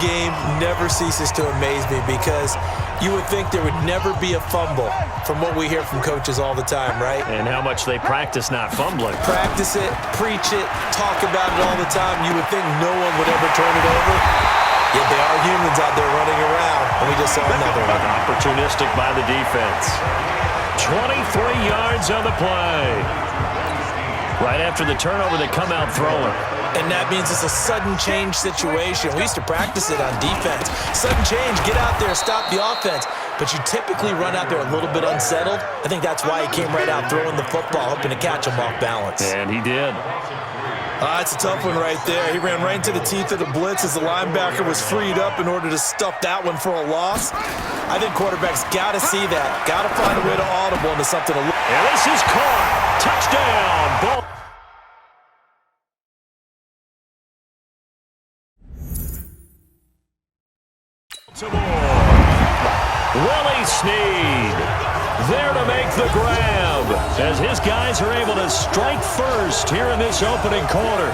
game never ceases to amaze me because you would think there would never be a fumble from what we hear from coaches all the time, right? And how much they practice not fumbling. Practice it, preach it, talk about it all the time. You would think no one would ever turn it over. Yet they are humans out there running around, and we just saw another one. Opportunistic by the defense. 23 yards on the play. Right after the turnover, they come out throwing. And that means it's a sudden change situation. We used to practice it on defense. Sudden change, get out there, stop the offense. But you typically run out there a little bit unsettled. I think that's why he came right out throwing the football, hoping to catch him off balance. And he did. That's a tough one right there. He ran right into the teeth of the blitz as the linebacker was freed up in order to stuff that one for a loss. I think quarterbacks got to see that. Got to find a way to audible into something. And this is caught. Touchdown. Ball. Willie Snead there to make the grab as his guys are able to strike first here in this opening quarter.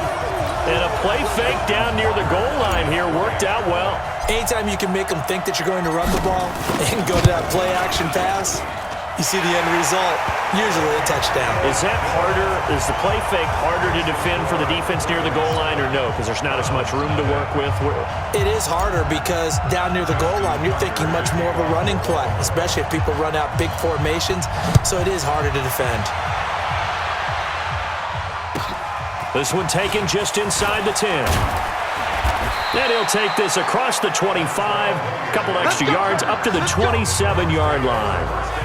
And a play fake down near the goal line here worked out well. Anytime you can make them think that you're going to run the ball and go to that play-action pass, you see the end result, usually a touchdown. Is that harder? Is the play fake harder to defend for the defense near the goal line or no? Because there's not as much room to work with? It is harder because down near the goal line, you're thinking much more of a running play, especially if people run out big formations. So it is harder to defend. This one taken just inside the 10. And he'll take this across the 25, a couple extra yards up to the 27-yard line.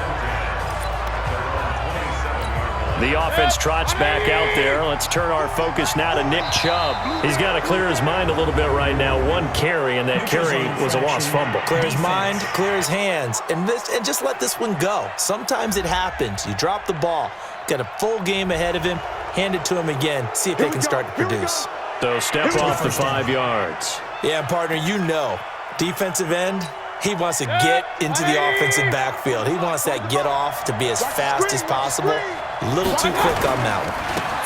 The offense trots back out there. Let's turn our focus now to Nick Chubb. He's got to clear his mind a little bit right now. One carry, and that carry was a lost fumble. Clear his mind, clear his hands, and just let this one go. Sometimes it happens. You drop the ball, got a full game ahead of him, hand it to him again, see if they can start to produce. So step off the 5 yards. Yeah, partner, you know, defensive end, he wants to get into the offensive backfield. He wants that get off to be as fast as possible. A little too quick on that one.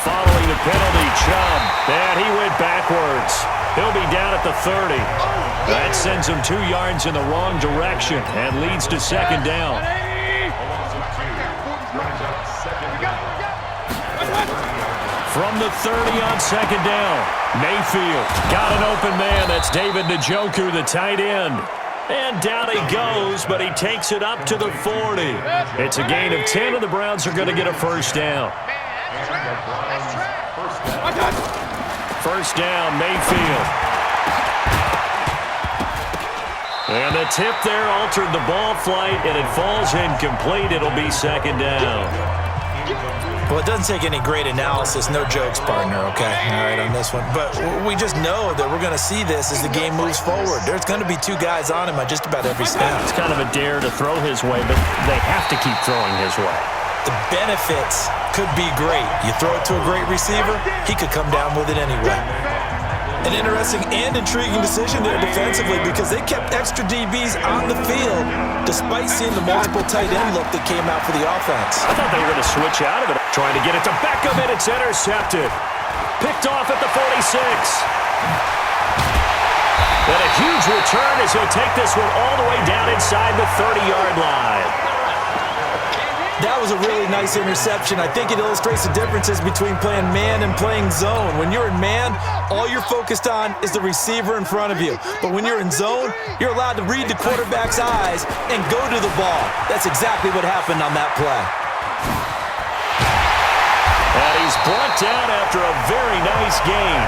Following the penalty, Chubb. And he went backwards. He'll be down at the 30. That sends him 2 yards in the wrong direction and leads to second down. From the 30 on second down, Mayfield got an open man. That's David Njoku, the tight end. And down he goes, but he takes it up to the 40. It's a gain of 10, and the Browns are going to get a first down. First down, Mayfield. And the tip there altered the ball flight, and it falls incomplete. It'll be second down. Well, it doesn't take any great analysis, no jokes, partner, okay? All right, on this one. But we just know that we're going to see this as the game moves forward. There's going to be 2 guys on him on just about every snap. It's kind of a dare to throw his way, but they have to keep throwing his way. The benefits could be great. You throw it to a great receiver, he could come down with it anyway. An interesting and intriguing decision there defensively because they kept extra DBs on the field despite seeing the multiple tight end look that came out for the offense. I thought they were going to switch out of it. Trying to get it to Beckham, and it's intercepted. Picked off at the 46. But a huge return as he'll take this one all the way down inside the 30-yard line. That was a really nice interception. I think it illustrates the differences between playing man and playing zone. When you're in man, all you're focused on is the receiver in front of you. But when you're in zone, you're allowed to read the quarterback's eyes and go to the ball. That's exactly what happened on that play. And he's brought down after a very nice gain.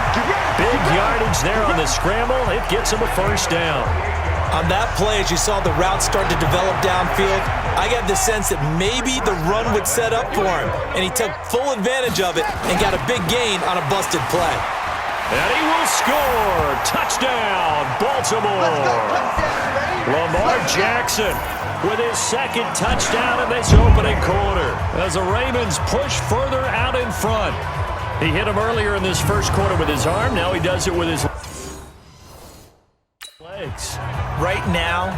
Big yardage there on the scramble. It gets him a first down. On that play, as you saw the route start to develop downfield, I got the sense that maybe the run would set up for him, and he took full advantage of it and got a big gain on a busted play. And he will score. Touchdown, Baltimore. Lamar Jackson with his second touchdown in this opening quarter as the Ravens push further out in front. He hit him earlier in this first quarter with his arm. Now he does it with his legs. Right now,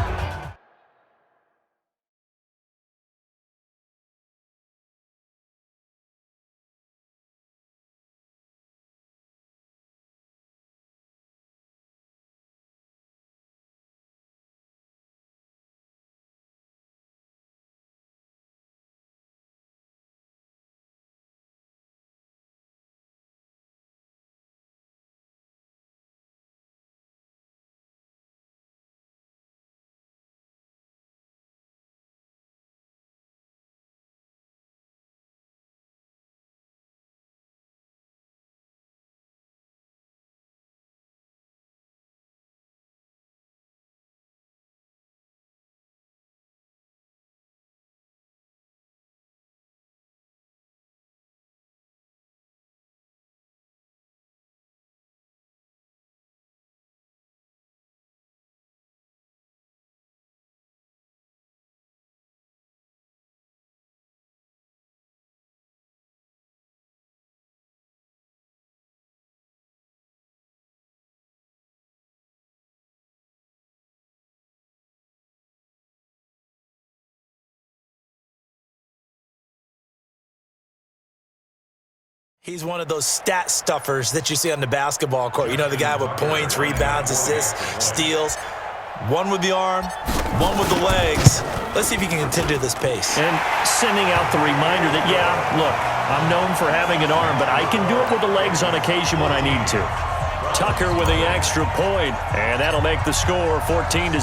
He's one of those stat stuffers that you see on the basketball court. You know, the guy with points, rebounds, assists, steals. One with the arm, one with the legs. Let's see if he can continue this pace. And sending out the reminder that, yeah, look, I'm known for having an arm, but I can do it with the legs on occasion when I need to. Tucker with the extra point, and that'll make the score 14-0.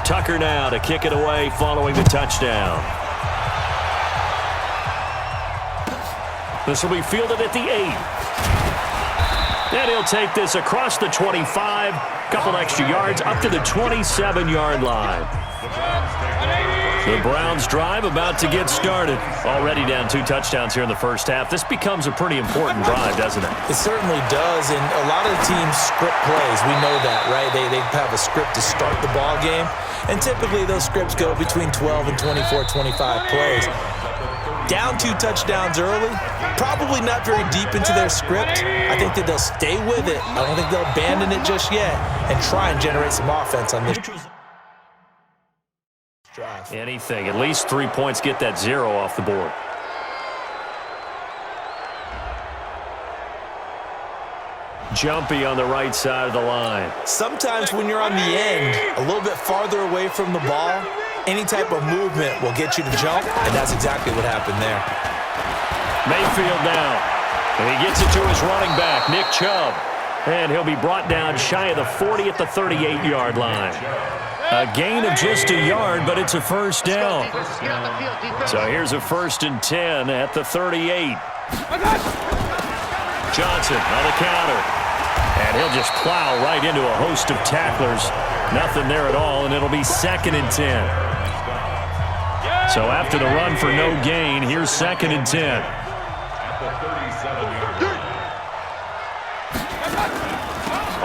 Tucker now to kick it away following the touchdown. This will be fielded at the 8. And he'll take this across the 25, couple extra yards, up to the 27-yard line. The Browns drive about to get started. Already down 2 touchdowns here in the first half. This becomes a pretty important drive, doesn't it? It certainly does, and a lot of the teams script plays. We know that, right? They have a script to start the ball game, and typically those scripts go between 12 and 24, 25 plays. Down 2 touchdowns early, probably not very deep into their script. I think that they'll stay with it. I don't think they'll abandon it just yet and try and generate some offense on this drive. Anything, at least 3 points, get that 0 off the board. Jumpy on the right side of the line. Sometimes when you're on the end, a little bit farther away from the ball, any type of movement will get you to jump, and that's exactly what happened there. Mayfield now. And he gets it to his running back, Nick Chubb. And he'll be brought down shy of the 40 at the 38-yard line. A gain of just a yard, but it's a first down. So here's a 1st and 10 at the 38. Johnson on the counter. And he'll just plow right into a host of tacklers. Nothing there at all, and it'll be 2nd and 10. So after the run for no gain, here's 2nd and 10.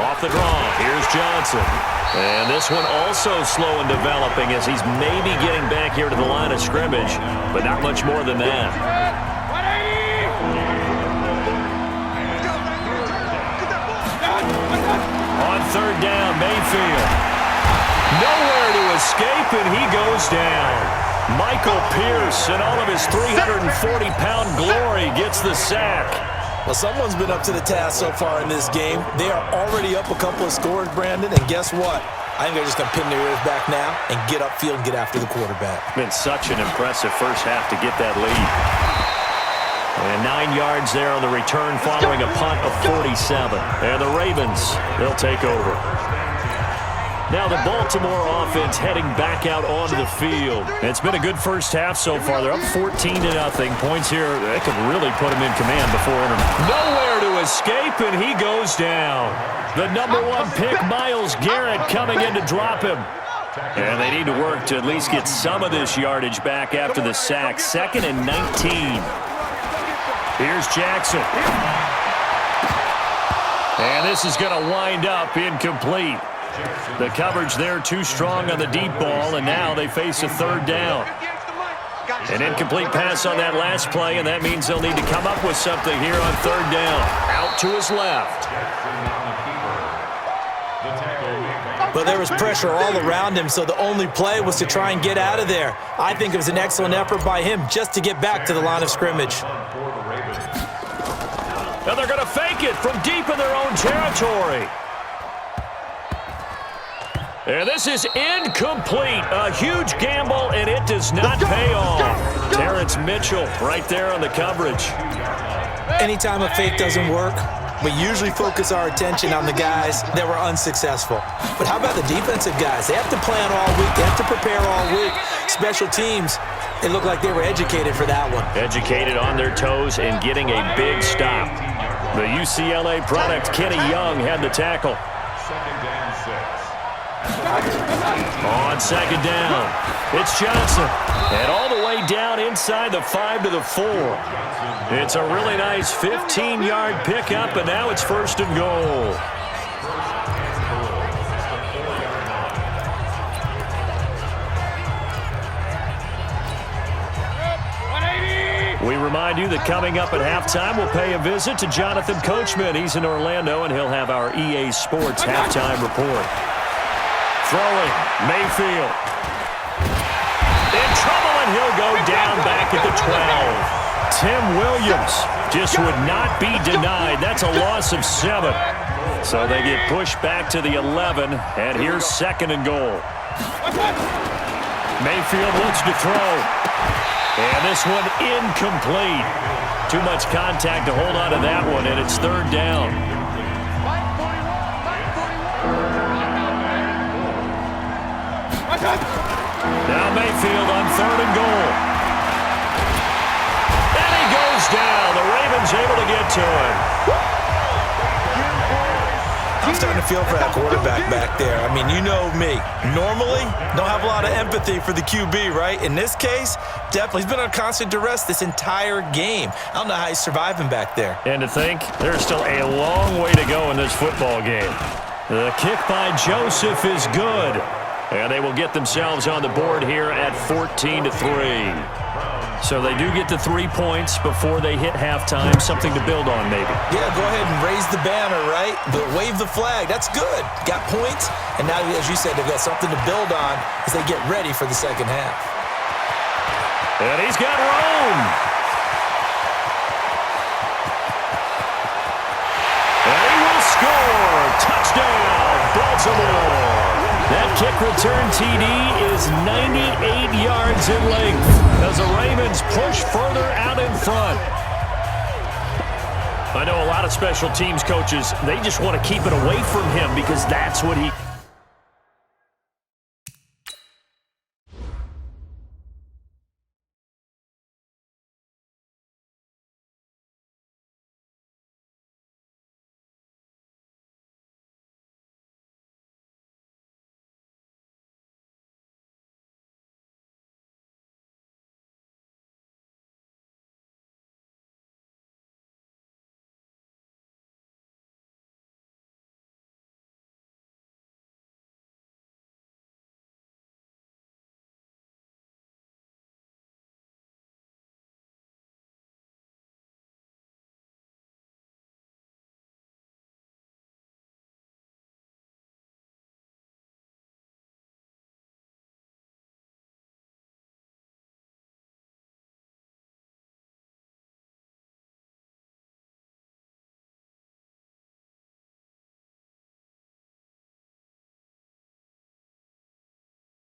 Off the draw, here's Johnson. And this one also slow in developing as he's maybe getting back here to the line of scrimmage, but not much more than that. On 3rd down, Mayfield. Nowhere to escape, and he goes down. Michael Pierce, in all of his 340-pound glory, gets the sack. Well, someone's been up to the task so far in this game. They are already up a couple of scores, Brandon, and guess what? I think they're just going to pin their ears back now and get upfield and get after the quarterback. Been such an impressive first half to get that lead. And 9 yards there on the return following a punt of 47. And the Ravens, they'll take over. Now the Baltimore offense heading back out onto the field. It's been a good first half so far. They're up 14-0. Points here, they could really put him in command before intermission. Nowhere to escape, and he goes down. The #1 pick, Myles Garrett, coming in to drop him. And they need to work to at least get some of this yardage back after the sack. 2nd and 19. Here's Jackson. And this is going to wind up incomplete. The coverage there too strong on the deep ball, and now they face a 3rd down. An incomplete pass on that last play, and that means they'll need to come up with something here on 3rd down. Out to his left. But there was pressure all around him, so the only play was to try and get out of there. I think it was an excellent effort by him just to get back to the line of scrimmage. Now they're going to fake it from deep in their own territory. And this is incomplete. A huge gamble, and it does not pay off. Terrence Mitchell right there on the coverage. Anytime a fake doesn't work, we usually focus our attention on the guys that were unsuccessful. But how about the defensive guys? They have to plan all week. They have to prepare all week. Special teams, it looked like they were educated for that one. Educated on their toes and getting a big stop. The UCLA product, Kenny Young, had the tackle. On 2nd down, it's Johnson. And all the way down inside the 5 to the 4. It's a really nice 15-yard pickup, and now it's 1st and goal. We remind you that coming up at halftime, we'll pay a visit to Jonathan Coachman. He's in Orlando, and he'll have our EA Sports halftime report. Throwing, Mayfield. In trouble, and he'll go down back at the 12. Tim Williams just would not be denied. That's a loss of 7. So they get pushed back to the 11, and here's 2nd and goal. Mayfield looks to throw. And this one incomplete. Too much contact to hold on to that one, and it's 3rd down. Now Mayfield on 3rd and goal. And he goes down. The Ravens able to get to him. I'm starting to feel for that quarterback back there. I mean, you know me. Normally, don't have a lot of empathy for the QB, right? In this case, definitely. He's been on constant duress this entire game. I don't know how he's surviving back there. And to think, there's still a long way to go in this football game. The kick by Joseph is good. And they will get themselves on the board here at 14-3. So they do get to 3 points before they hit halftime. Something to build on, maybe. Yeah, go ahead and raise the banner, right? But wave the flag. That's good. Got points. And now, as you said, they've got something to build on as they get ready for the second half. And he's got Rome. And he will score. Touchdown, Baltimore. That kick return TD is 98 yards in length as the Ravens push further out in front. I know a lot of special teams coaches, they just want to keep it away from him because that's what he...